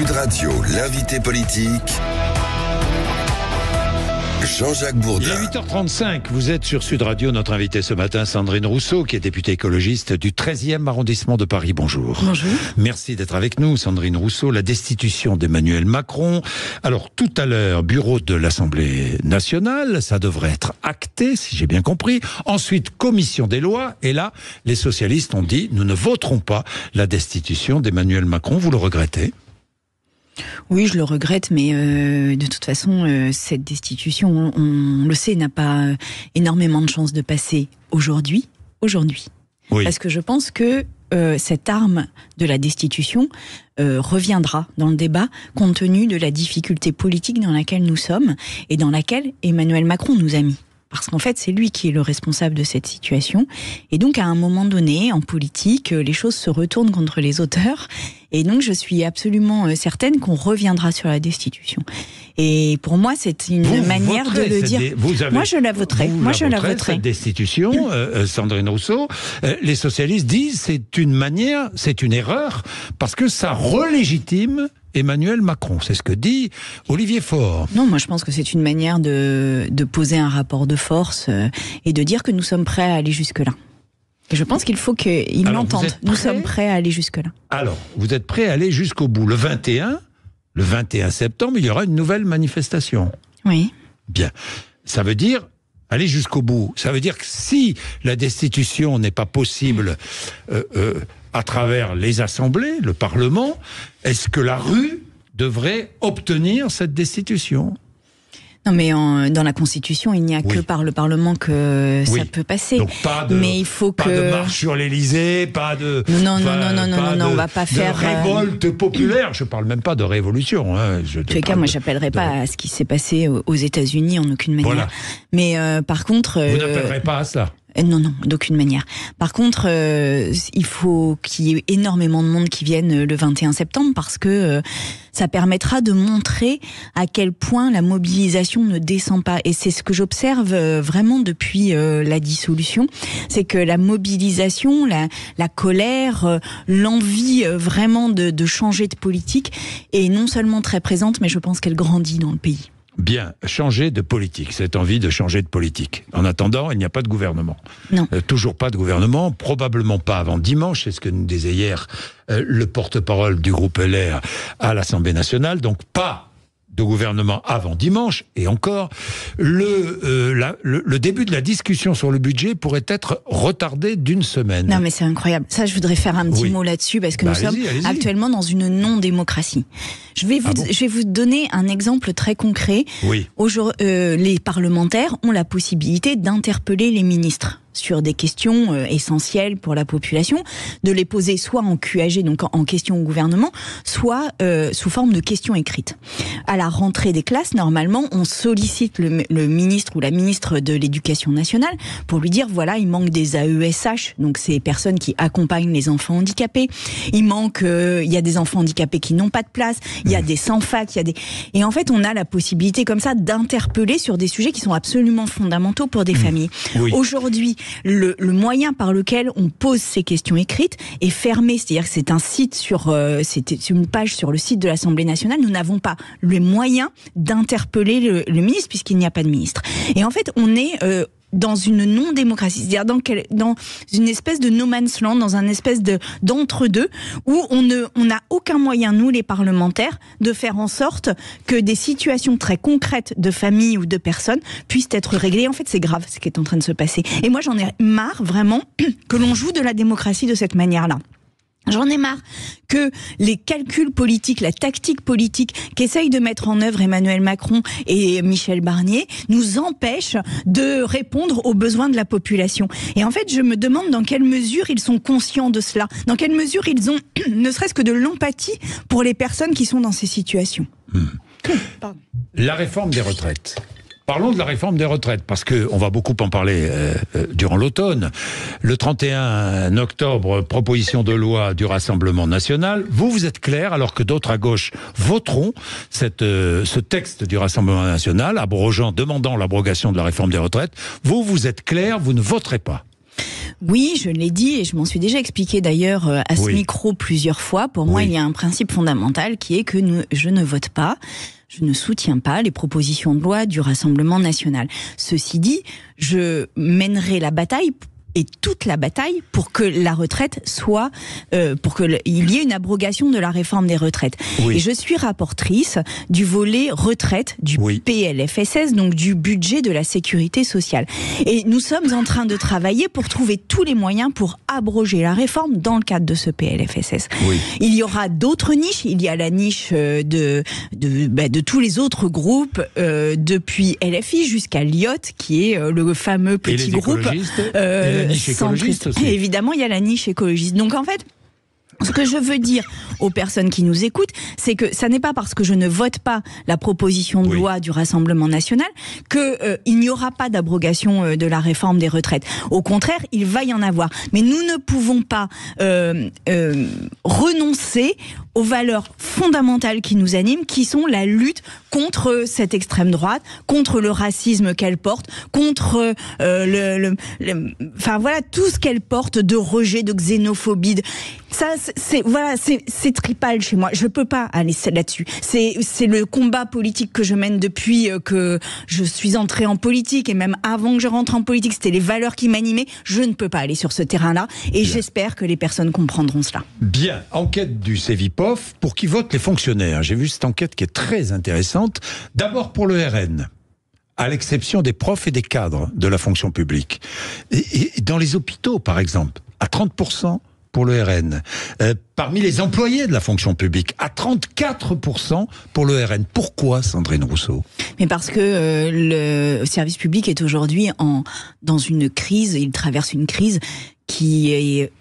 Sud Radio, l'invité politique, Jean-Jacques Bourdin. Il est 8h35, vous êtes sur Sud Radio. Notre invitée ce matin, Sandrine Rousseau, qui est députée écologiste du 13e arrondissement de Paris. Bonjour. Bonjour. Merci d'être avec nous, Sandrine Rousseau. La destitution d'Emmanuel Macron. Alors, tout à l'heure, bureau de l'Assemblée nationale, ça devrait être acté, si j'ai bien compris. Ensuite, commission des lois. Et là, les socialistes ont dit, nous ne voterons pas la destitution d'Emmanuel Macron. Vous le regrettez ? Oui, je le regrette, mais de toute façon, cette destitution, on le sait, n'a pas énormément de chances de passer aujourd'hui. Oui. Parce que je pense que cette arme de la destitution reviendra dans le débat, compte tenu de la difficulté politique dans laquelle nous sommes et dans laquelle Emmanuel Macron nous a mis. Parce qu'en fait, c'est lui qui est le responsable de cette situation. Et donc, à un moment donné, en politique, les choses se retournent contre les auteurs. Et donc, je suis absolument certaine qu'on reviendra sur la destitution. Et pour moi, c'est une manière de le dire. Moi, je la voterai. Cette destitution, Sandrine Rousseau, les socialistes disent c'est une erreur, parce que ça relégitime Emmanuel Macron. C'est ce que dit Olivier Faure. Non, moi je pense que c'est une manière de poser un rapport de force et de dire que nous sommes prêts à aller jusque-là. Et je pense qu'il faut qu'ils l'entendent. Nous sommes prêts à aller jusque-là. Alors, vous êtes prêts à aller jusqu'au bout. Le 21 septembre, il y aura une nouvelle manifestation. Oui. Bien. Ça veut dire aller jusqu'au bout. Ça veut dire que si la destitution n'est pas possible à travers les assemblées, le Parlement, est-ce que la rue devrait obtenir cette destitution ? Non, mais dans la Constitution, il n'y a que par le Parlement que ça peut passer. Donc pas de marche sur l'Élysée, pas de... Non, on va pas faire... de révolte populaire, je parle même pas de révolution. En tous les cas, moi, j'appellerai pas à ce qui s'est passé aux États-Unis en aucune manière. Voilà. Mais par contre... Vous n'appellerez pas à ça ? Non, d'aucune manière. Par contre, il faut qu'il y ait énormément de monde qui vienne le 21 septembre parce que ça permettra de montrer à quel point la mobilisation ne descend pas. Et c'est ce que j'observe vraiment depuis la dissolution. C'est que la mobilisation, la colère, l'envie vraiment de changer de politique est non seulement très présente, mais je pense qu'elle grandit dans le pays. Bien, changer de politique, cette envie de changer de politique. En attendant, il n'y a pas de gouvernement. Non. Toujours pas de gouvernement, probablement pas avant dimanche, c'est ce que nous disait hier le porte-parole du groupe LR à l'Assemblée nationale, donc pas de gouvernement avant dimanche, et encore, le début de la discussion sur le budget pourrait être retardé d'une semaine. Non mais c'est incroyable. Ça, je voudrais faire un petit mot là-dessus, parce que nous sommes actuellement dans une non-démocratie. Je vais vous donner un exemple très concret. Oui. Les parlementaires ont la possibilité d'interpeller les ministres sur des questions essentielles pour la population, de les poser soit en QAG, donc en question au gouvernement, soit sous forme de questions écrites. À la rentrée des classes, normalement, on sollicite le ministre ou la ministre de l'Éducation nationale pour lui dire, voilà, il manque des AESH, donc ces personnes qui accompagnent les enfants handicapés. Il y a des enfants handicapés qui n'ont pas de place, il y a des sans-fac, Et en fait, on a la possibilité comme ça d'interpeller sur des sujets qui sont absolument fondamentaux pour des familles. Oui. Aujourd'hui, le moyen par lequel on pose ces questions écrites est fermé, c'est-à-dire que c'est un site c'est une page sur le site de l'Assemblée nationale. Nous n'avons pas les moyens d'interpeller le ministre puisqu'il n'y a pas de ministre. Et en fait, on est dans une non-démocratie, c'est-à-dire dans une espèce de no man's land, dans un espèce d'entre-deux, où on n'a aucun moyen, nous les parlementaires, de faire en sorte que des situations très concrètes de famille ou de personnes puissent être réglées. En fait, c'est grave ce qui est en train de se passer. Et moi, j'en ai marre vraiment que l'on joue de la démocratie de cette manière-là. J'en ai marre que les calculs politiques, la tactique politique qu'essayent de mettre en œuvre Emmanuel Macron et Michel Barnier nous empêchent de répondre aux besoins de la population. Et en fait, je me demande dans quelle mesure ils sont conscients de cela, dans quelle mesure ils ont ne serait-ce que de l'empathie pour les personnes qui sont dans ces situations. Pardon. La réforme des retraites. Parlons de la réforme des retraites, parce qu'on va beaucoup en parler durant l'automne. Le 31 octobre, proposition de loi du Rassemblement national. Vous êtes clair, alors que d'autres à gauche voteront ce texte du Rassemblement national, demandant l'abrogation de la réforme des retraites. Vous êtes clair, vous ne voterez pas. Oui, je l'ai dit et je m'en suis déjà expliqué d'ailleurs à ce micro plusieurs fois. Pour moi, il y a un principe fondamental qui est que je ne vote pas. Je ne soutiens pas les propositions de loi du Rassemblement national. Ceci dit, je mènerai la bataille et toute la bataille pour que la retraite soit, pour qu'il y ait une abrogation de la réforme des retraites. Et je suis rapportrice du volet retraite du PLFSS, donc du budget de la sécurité sociale. Et nous sommes en train de travailler pour trouver tous les moyens pour abroger la réforme dans le cadre de ce PLFSS. Il y aura d'autres niches. Il y a la niche de tous les autres groupes, depuis LFI jusqu'à Lyot, qui est le fameux petit groupe. La niche écologiste aussi. Évidemment, il y a la niche écologiste. Donc en fait, ce que je veux dire aux personnes qui nous écoutent, c'est que ça n'est pas parce que je ne vote pas la proposition de loi du Rassemblement national que il n'y aura pas d'abrogation de la réforme des retraites. Au contraire, il va y en avoir. Mais nous ne pouvons pas renoncer aux valeurs fondamentales qui nous animent, qui sont la lutte contre cette extrême droite, contre le racisme qu'elle porte, contre enfin voilà, tout ce qu'elle porte de rejet, de xénophobie. Ça, c'est tripal chez moi. Je peux pas aller là-dessus. C'est le combat politique que je mène depuis que je suis entrée en politique, et même avant que je rentre en politique, c'était les valeurs qui m'animaient. Je ne peux pas aller sur ce terrain-là, et j'espère que les personnes comprendront cela. Bien. Enquête du Cevipof pour qui votent les fonctionnaires. J'ai vu cette enquête qui est très intéressante. D'abord pour le RN, à l'exception des profs et des cadres de la fonction publique. Et dans les hôpitaux, par exemple, à 30%. Pour le RN. Parmi les employés de la fonction publique, à 34% pour le RN. Pourquoi, Sandrine Rousseau ? Mais parce que le service public est aujourd'hui dans une crise, il traverse une crise qui est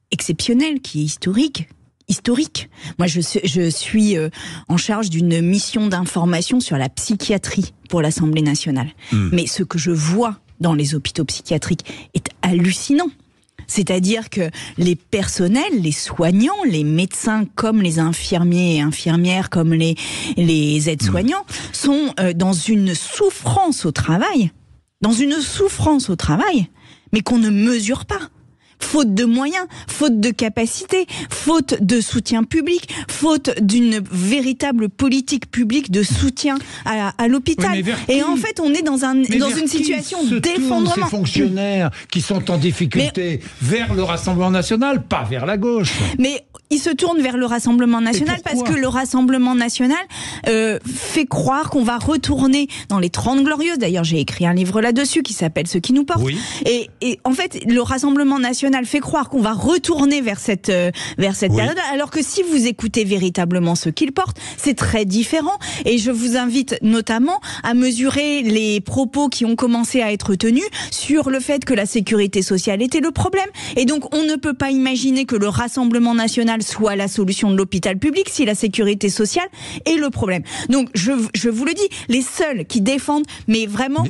exceptionnelle, qui est historique. Moi, je suis en charge d'une mission d'information sur la psychiatrie pour l'Assemblée nationale. Mais ce que je vois dans les hôpitaux psychiatriques est hallucinant. C'est-à-dire que les personnels, les soignants, les médecins comme les infirmiers et infirmières, comme les aides-soignants, sont dans une souffrance au travail, mais qu'on ne mesure pas. Faute de moyens, faute de capacité, faute de soutien public, faute d'une véritable politique publique de soutien à l'hôpital. Et en fait, on est dans une situation d'effondrement. Ces fonctionnaires qui sont en difficulté vers le Rassemblement national, pas vers la gauche. Mais ils se tournent vers le Rassemblement national parce que le Rassemblement national fait croire qu'on va retourner dans les 30 glorieuses. D'ailleurs, j'ai écrit un livre là-dessus qui s'appelle « Ce qui nous porte ». Et en fait, le Rassemblement national fait croire qu'on va retourner vers cette période, alors que si vous écoutez véritablement ce qu'il porte, c'est très différent. Et je vous invite notamment à mesurer les propos qui ont commencé à être tenus sur le fait que la sécurité sociale était le problème. Et donc, on ne peut pas imaginer que le Rassemblement national soit la solution de l'hôpital public si la sécurité sociale est le problème. Donc, je vous le dis, les seuls qui défendent, mais vraiment...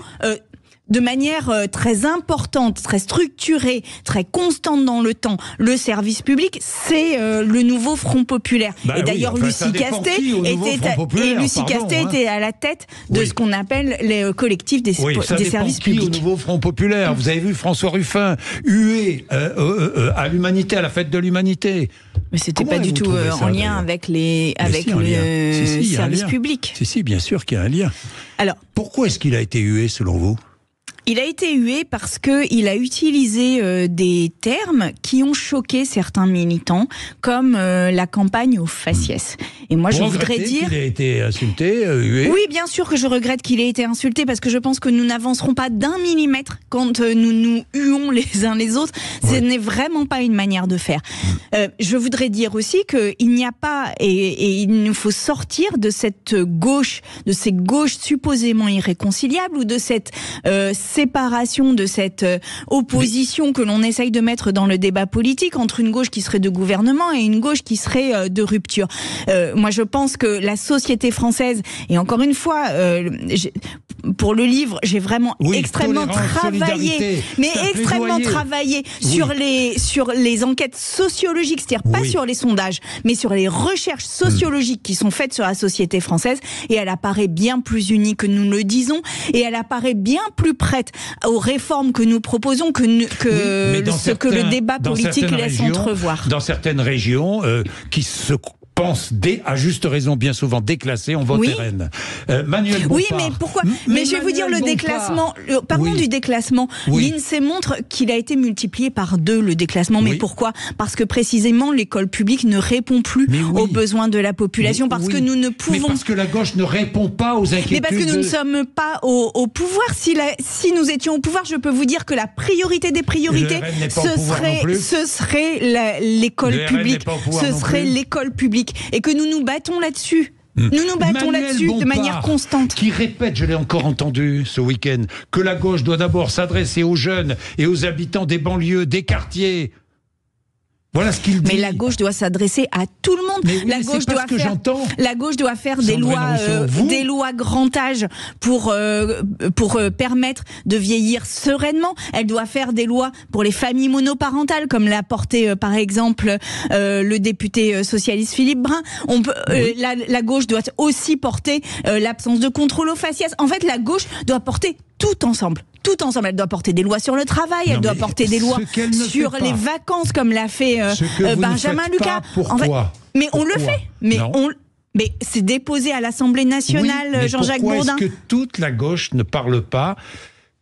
de manière très importante, très structurée, très constante dans le temps, le service public, c'est le nouveau Front populaire. Et d'ailleurs, Lucie Castet était à la tête de ce qu'on appelle les collectifs des services publics. Au nouveau Front populaire. Vous avez vu François Ruffin hué à l'humanité, à la fête de l'humanité. Mais c'était pas du tout en lien avec le service public. Si, bien sûr qu'il y a un lien. Alors, pourquoi est-ce qu'il a été hué, selon vous ? Il a été hué parce qu'il a utilisé des termes qui ont choqué certains militants, comme la campagne aux faciès. Et moi, je voudrais dire... qu'il a été insulté, hué. Oui, bien sûr que je regrette qu'il ait été insulté, parce que je pense que nous n'avancerons pas d'1 millimètre quand nous nous huons les uns les autres. Ce n'est vraiment pas une manière de faire. Je voudrais dire aussi qu'il n'y a pas... Et il nous faut sortir de cette gauche, de ces gauches supposément irréconciliables, ou de cette... séparation, de cette opposition que l'on essaye de mettre dans le débat politique entre une gauche qui serait de gouvernement et une gauche qui serait de rupture. Moi, je pense que la société française, et encore une fois, pour le livre, j'ai vraiment extrêmement solidarité. travaillé sur les enquêtes sociologiques, c'est-à-dire pas sur les sondages, mais sur les recherches sociologiques qui sont faites sur la société française, et elle apparaît bien plus unie que nous le disons, et elle apparaît bien plus prête aux réformes que nous proposons que ce que le débat politique laisse entrevoir. Dans certaines régions qui se pensent à juste raison bien souvent déclassés, on vote RN. Manuel Bompard. Oui, mais pourquoi Mais je vais vous dire le déclassement. Parlons du déclassement. L'INSEE montre qu'il a été multiplié par 2 le déclassement. Mais pourquoi ? Parce que précisément l'école publique ne répond plus aux besoins de la population. Parce que nous ne pouvons. Mais parce que la gauche ne répond pas aux inquiétudes. Mais parce que nous ne sommes pas au pouvoir. Si nous étions au pouvoir, je peux vous dire que la priorité des priorités, ce serait l'école publique. Ce serait l'école publique. Et que nous nous battons là-dessus. Nous nous battons là-dessus de manière constante. Qui répète, je l'ai encore entendu ce week-end, que la gauche doit d'abord s'adresser aux jeunes et aux habitants des banlieues, des quartiers. Voilà ce qu'il dit. Mais la gauche doit s'adresser à tout le monde. La gauche doit faire des lois grand âge pour permettre de vieillir sereinement. Elle doit faire des lois pour les familles monoparentales, comme l'a porté par exemple le député socialiste Philippe Brun. La gauche doit aussi porter l'absence de contrôle aux faciès. En fait, la gauche doit porter tout ensemble. Elle doit porter des lois sur le travail, elle doit porter des lois sur les vacances, comme l'a fait Benjamin Lucas. Pourquoi ? Mais on le fait. Mais c'est déposé à l'Assemblée nationale, Jean-Jacques Bourdin. Pourquoi est-ce que toute la gauche ne parle pas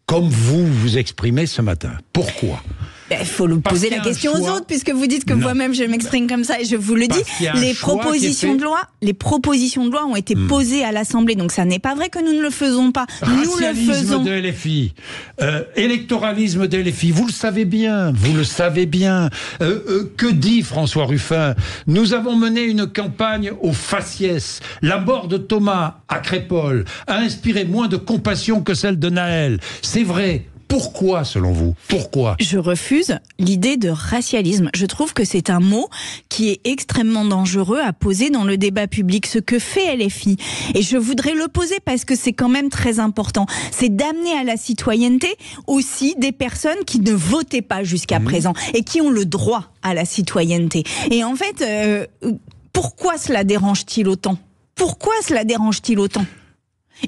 comme vous vous exprimez ce matin ? Pourquoi ? Il faut poser la question aux autres, puisque vous dites que moi-même je m'exprime comme ça, et je vous le dis. Les propositions de loi ont été posées à l'Assemblée, donc ça n'est pas vrai que nous ne le faisons pas. Nous le faisons. De LFI, électoralisme de LFI, vous le savez bien. Que dit François Ruffin ? Nous avons mené une campagne au faciès. La mort de Thomas à Crépol a inspiré moins de compassion que celle de Naël. C'est vrai. Pourquoi, selon vous ? Pourquoi ? Je refuse l'idée de racialisme. Je trouve que c'est un mot qui est extrêmement dangereux à poser dans le débat public. Ce que fait LFI, et je voudrais le poser parce que c'est quand même très important, c'est d'amener à la citoyenneté aussi des personnes qui ne votaient pas jusqu'à présent et qui ont le droit à la citoyenneté. Et en fait, pourquoi cela dérange-t-il autant ?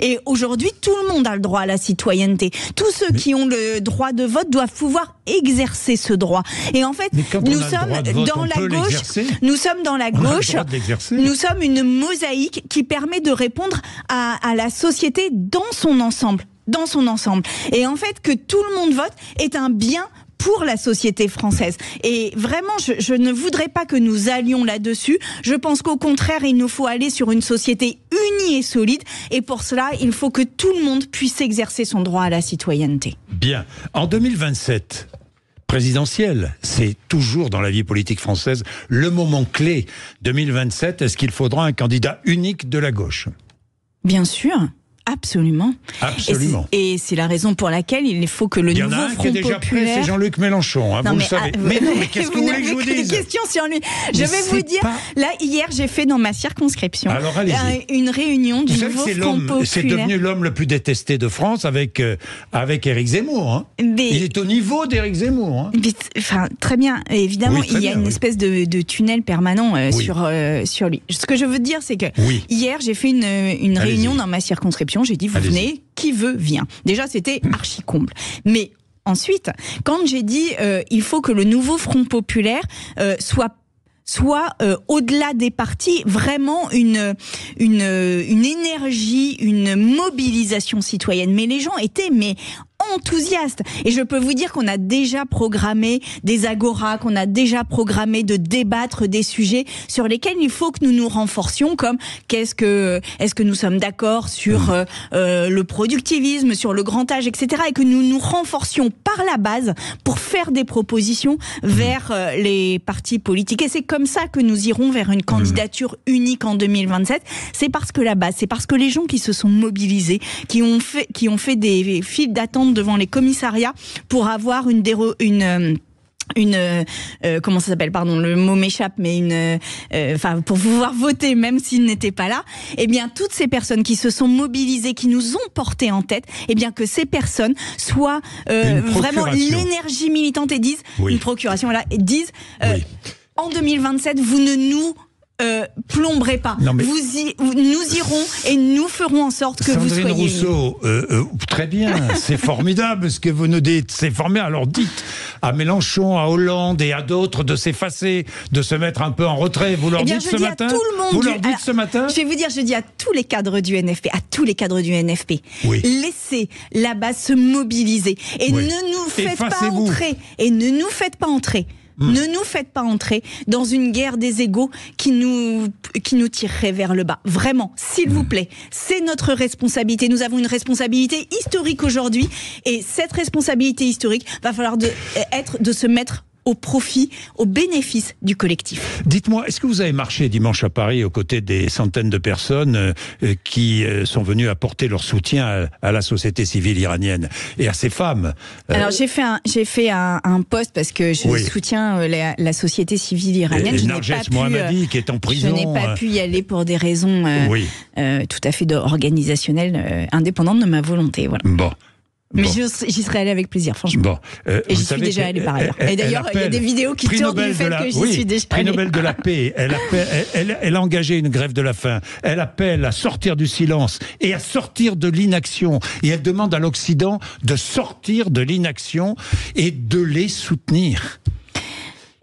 Et aujourd'hui, tout le monde a le droit à la citoyenneté. Tous ceux qui ont le droit de vote doivent pouvoir exercer ce droit. Et en fait, nous sommes dans la gauche, nous sommes une mosaïque qui permet de répondre à la société dans son ensemble. Et en fait, que tout le monde vote est un bien pour la société française. Et vraiment, je ne voudrais pas que nous allions là-dessus. Je pense qu'au contraire, il nous faut aller sur une société unie et solide. Et pour cela, il faut que tout le monde puisse exercer son droit à la citoyenneté. Bien. En 2027, présidentielle, c'est toujours dans la vie politique française le moment clé. 2027, est-ce qu'il faudra un candidat unique de la gauche ? Bien sûr. Absolument. Et c'est la raison pour laquelle il faut que le nouveau Front Populaire... Il y en a un qui est déjà prêt, c'est Jean-Luc Mélenchon, vous le savez. Mais qu'est-ce que vous voulez que je vous dise ? Des questions sur lui. Je vais vous dire, là, hier, j'ai fait dans ma circonscription une réunion du nouveau Front Populaire. C'est devenu l'homme le plus détesté de France avec Éric Zemmour. Il est au niveau d'Éric Zemmour. Enfin, très bien. Évidemment, il y a une espèce de tunnel permanent sur lui. Ce que je veux dire, c'est que hier, j'ai fait une réunion dans ma circonscription. J'ai dit, vous venez, qui veut, vient. Déjà, c'était archi comble. Mais ensuite, quand j'ai dit, il faut que le nouveau Front Populaire soit au-delà des partis, vraiment une énergie, une mobilisation citoyenne. Mais les gens étaient enthousiastes. Et je peux vous dire qu'on a déjà programmé des agoras, qu'on a déjà programmé de débattre des sujets sur lesquels il faut que nous nous renforcions, comme est-ce que nous sommes d'accord sur le productivisme, sur le grand âge, etc. Et que nous nous renforcions par la base pour faire des propositions vers les partis politiques. Et c'est comme ça que nous irons vers une candidature unique en 2027. C'est parce que la base, c'est parce que les gens qui se sont mobilisés, qui ont fait des files d'attente devant les commissariats pour avoir une comment ça s'appelle, pardon, le mot m'échappe, mais pour pouvoir voter même s'ils n'étaient pas là, eh bien toutes ces personnes qui se sont mobilisées, qui nous ont portés en tête, eh bien que ces personnes soient vraiment l'énergie militante et disent une procuration, voilà, et disent en 2027 vous ne nous plomberez pas. Non, nous irons et nous ferons en sorte que Sandrine vous soyez... Rousseau, très bien, c'est formidable ce que vous nous dites, c'est formidable. Alors dites à Mélenchon, à Hollande et à d'autres de s'effacer, de se mettre un peu en retrait. Vous leur dites ce matin ? Vous leur dites ce matin ? Je vais vous dire, je dis à tous les cadres du NFP, laissez la base se mobiliser et ne nous faites pas entrer. Et ne nous faites pas entrer. Ne nous faites pas entrer dans une guerre des égos qui nous tirerait vers le bas. Vraiment, s'il vous plaît, c'est notre responsabilité. Nous avons une responsabilité historique aujourd'hui et cette responsabilité historique va falloir de se mettre au profit, au bénéfice du collectif. Dites-moi, est-ce que vous avez marché dimanche à Paris aux côtés des centaines de personnes qui sont venues apporter leur soutien à la société civile iranienne et à ces femmes Alors j'ai fait un post parce que je soutiens la société civile iranienne. Et Narges Mohammadi qui est en prison. Je n'ai pas pu y aller pour des raisons tout à fait organisationnelles, indépendantes de ma volonté. Voilà. Bon. Mais j'y serais allé avec plaisir, franchement. Bon, et j'y suis déjà allé par ailleurs. Et d'ailleurs, il y a des vidéos qui tournent du fait que j'y suis déjà allé. Prix Nobel de la paix, elle a engagé une grève de la faim. Elle appelle à sortir du silence et à sortir de l'inaction. Et elle demande à l'Occident de sortir de l'inaction et de les soutenir.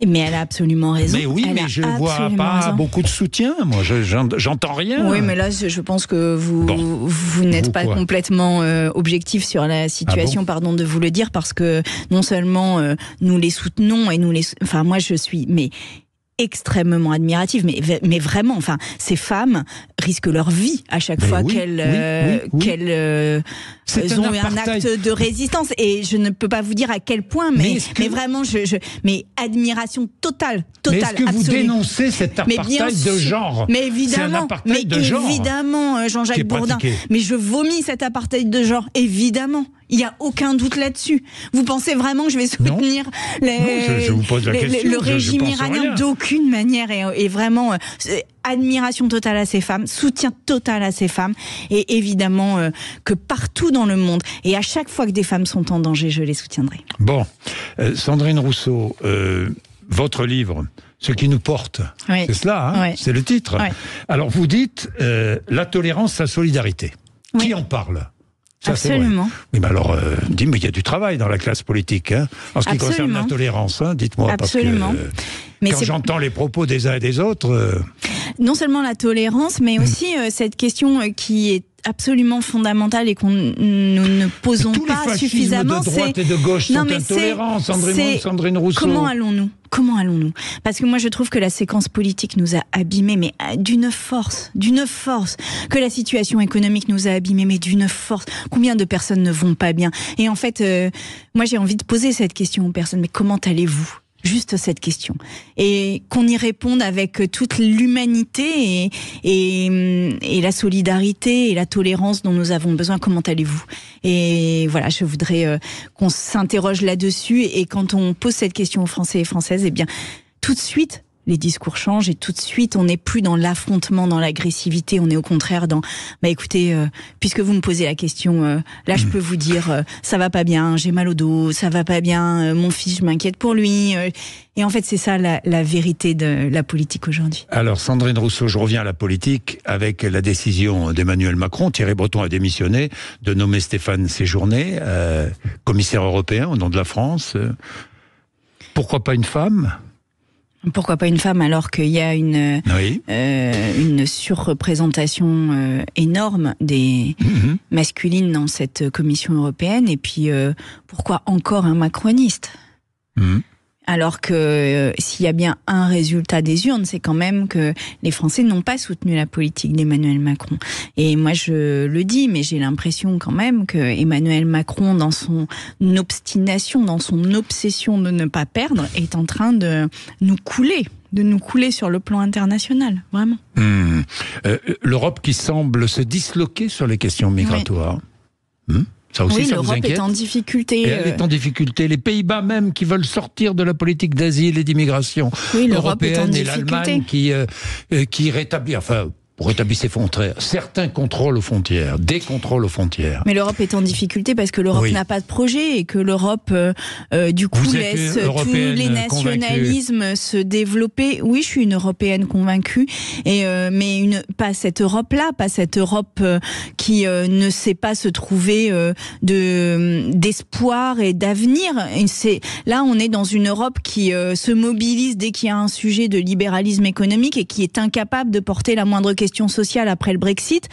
Mais elle a absolument raison. Mais oui, mais je ne vois pas beaucoup de soutien. Moi, j'entends rien. Oui, mais là, je pense que vous n'êtes pas complètement objectif sur la situation, pardon de vous le dire, parce que non seulement nous les soutenons et moi, je suis extrêmement admirative, mais vraiment, ces femmes risquent leur vie à chaque fois qu'elles ont un acte de résistance, et je ne peux pas vous dire à quel point, mais vraiment, mais admiration totale. Mais est-ce que vous dénoncez cet apartheid de genre ? Mais évidemment, Jean-Jacques Bourdin, mais je vomis cet apartheid de genre, évidemment. Il n'y a aucun doute là-dessus. Vous pensez vraiment que je vais soutenir je vous pose la question, le régime iranien? D'aucune manière. Et vraiment, admiration totale à ces femmes, soutien total à ces femmes. Et évidemment que partout dans le monde, et à chaque fois que des femmes sont en danger, je les soutiendrai. Bon, Sandrine Rousseau, votre livre, Ce qui nous porte, c'est cela, c'est le titre. Alors vous dites, la tolérance, la solidarité. Qui en parle ? Ça, absolument. Oui, mais alors, mais il y a du travail dans la classe politique, en ce qui concerne la tolérance, dites-moi. Absolument. Parce que, quand j'entends les propos des uns et des autres... Non seulement la tolérance, mais aussi cette question qui est absolument fondamentale et nous ne posons pas suffisamment. Tous les fascismes de droite et de gauche sont intolérants, Sandrine Rousseau. Comment allons-nous ? Parce que moi je trouve que la séquence politique nous a abîmés, mais d'une force, que la situation économique nous a abîmés, mais d'une force. Combien de personnes ne vont pas bien ? Et en fait, moi j'ai envie de poser cette question aux personnes, mais comment allez-vous ? Juste cette question. Et qu'on y réponde avec toute l'humanité et la solidarité et la tolérance dont nous avons besoin. Comment allez-vous ? Et voilà, je voudrais qu'on s'interroge là-dessus. Et quand on pose cette question aux Français et Françaises, eh bien, tout de suite, les discours changent et tout de suite, on n'est plus dans l'affrontement, dans l'agressivité. On est au contraire dans, écoutez, puisque vous me posez la question, là, je peux vous dire, ça va pas bien, j'ai mal au dos, ça va pas bien, mon fils, je m'inquiète pour lui. Et en fait, c'est ça la vérité de la politique aujourd'hui. Alors, Sandrine Rousseau, je reviens à la politique avec la décision d'Emmanuel Macron. Thierry Breton a démissionné de nommer Stéphane Séjourné, commissaire européen au nom de la France. Pourquoi pas une femme ? Pourquoi pas une femme alors qu'il y a une surreprésentation énorme des masculines dans cette Commission européenne, et puis pourquoi encore un macroniste alors que s'il y a bien un résultat des urnes, c'est quand même que les Français n'ont pas soutenu la politique d'Emmanuel Macron. Et moi je le dis, mais j'ai l'impression quand même que Emmanuel Macron, dans son obstination, dans son obsession de ne pas perdre, est en train de nous couler sur le plan international, vraiment. L'Europe qui semble se disloquer sur les questions migratoires. Ça aussi, oui, ça vous l'Europe inquiète? est en difficulté. Et elle est en difficulté. Les Pays-Bas même qui veulent sortir de la politique d'asile et d'immigration Oui, l'Europe est en européenne, et difficulté. l'Allemagne qui rétablit, enfin, pour rétablir ses frontières, certains contrôles aux frontières, des contrôles aux frontières. Mais l'Europe est en difficulté parce que l'Europe Oui. n'a pas de projet et que l'Europe, du coup, Vous êtes laisse une tous Européenne les nationalismes se développer. Oui, je suis une Européenne convaincue, mais pas cette Europe-là, pas cette Europe qui ne sait pas se trouver d'espoir et d'avenir. Là, on est dans une Europe qui se mobilise dès qu'il y a un sujet de libéralisme économique et qui est incapable de porter la moindre question sociale après le Brexit.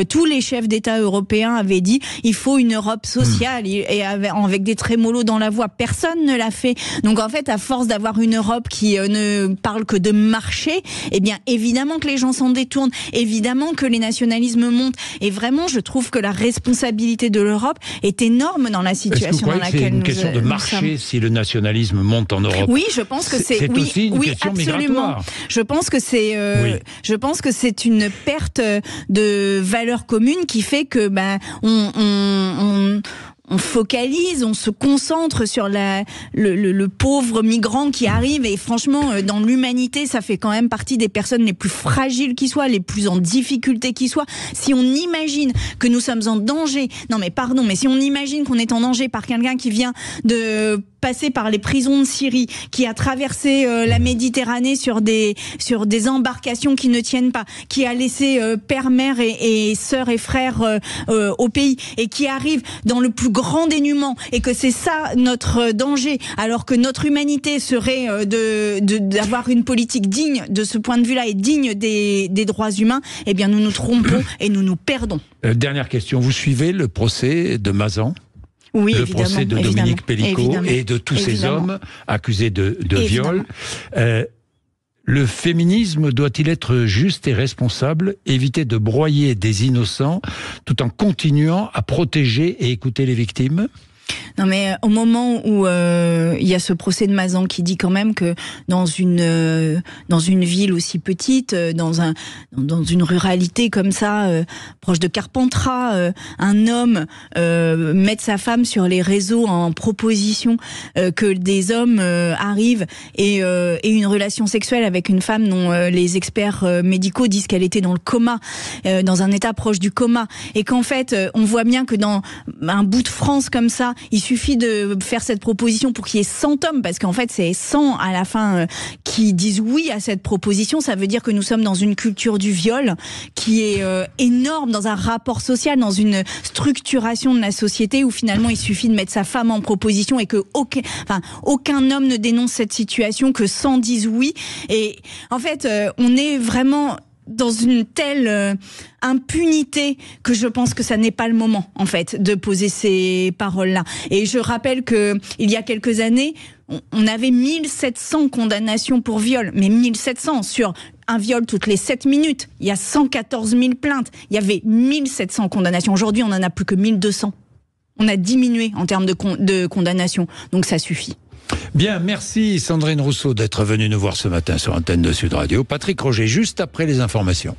Tous les chefs d'État européens avaient dit il faut une Europe sociale et avec des trémolos dans la voix. Personne ne l'a fait. Donc en fait, à force d'avoir une Europe qui ne parle que de marché, eh bien évidemment que les gens s'en détournent, évidemment que les nationalismes montent. Et vraiment, je trouve que la responsabilité de l'Europe est énorme dans la situation dans laquelle c'est une nous question de marché sommes. Si le nationalisme monte en Europe? Oui, je pense que c'est aussi une question absolument. migratoire. Je pense que c'est une perte de valeurs communes qui fait que on focalise, on se concentre sur le pauvre migrant qui arrive et franchement, dans l'humanité, ça fait quand même partie des personnes les plus fragiles qui soient, les plus en difficulté qui soient. Si on imagine que nous sommes en danger, mais si on imagine qu'on est en danger par quelqu'un qui vient de passer par les prisons de Syrie, qui a traversé la Méditerranée sur des embarcations qui ne tiennent pas, qui a laissé père, mère et sœurs et frères au pays et qui arrive dans le plus grand dénuement et que c'est ça notre danger, alors que notre humanité serait d'avoir une politique digne de ce point de vue-là et digne des droits humains, eh bien nous nous trompons et nous nous perdons. Dernière question, vous suivez le procès de Mazan? Oui, le procès de Dominique Pellicot et de tous ces hommes accusés de viol. Le féminisme doit-il être juste et responsable, éviter de broyer des innocents tout en continuant à protéger et écouter les victimes ? Non mais au moment où il y a ce procès de Mazan qui dit quand même que dans une ville aussi petite, dans une ruralité comme ça, proche de Carpentras, un homme mette sa femme sur les réseaux en proposition, que des hommes arrivent et une relation sexuelle avec une femme dont les experts médicaux disent qu'elle était dans le coma, dans un état proche du coma, et qu'en fait on voit bien que dans un bout de France comme ça, il suffit de faire cette proposition pour qu'il y ait 100 hommes, parce qu'en fait c'est 100 à la fin qui disent oui à cette proposition. Ça veut dire que nous sommes dans une culture du viol qui est énorme, dans un rapport social, dans une structuration de la société où finalement il suffit de mettre sa femme en proposition et que aucun homme ne dénonce cette situation, que 100 disent oui. Et en fait on est vraiment dans une telle impunité que je pense que ça n'est pas le moment, en fait, de poser ces paroles-là. Et je rappelle que il y a quelques années, on avait 1700 condamnations pour viol, mais 1700 sur un viol toutes les 7 minutes. Il y a 114 000 plaintes. Il y avait 1700 condamnations. Aujourd'hui, on en a plus que 1200. On a diminué en termes de condamnation. Donc ça suffit. Bien, merci Sandrine Rousseau d'être venue nous voir ce matin sur Antenne de Sud Radio. Patrick Roger, juste après les informations.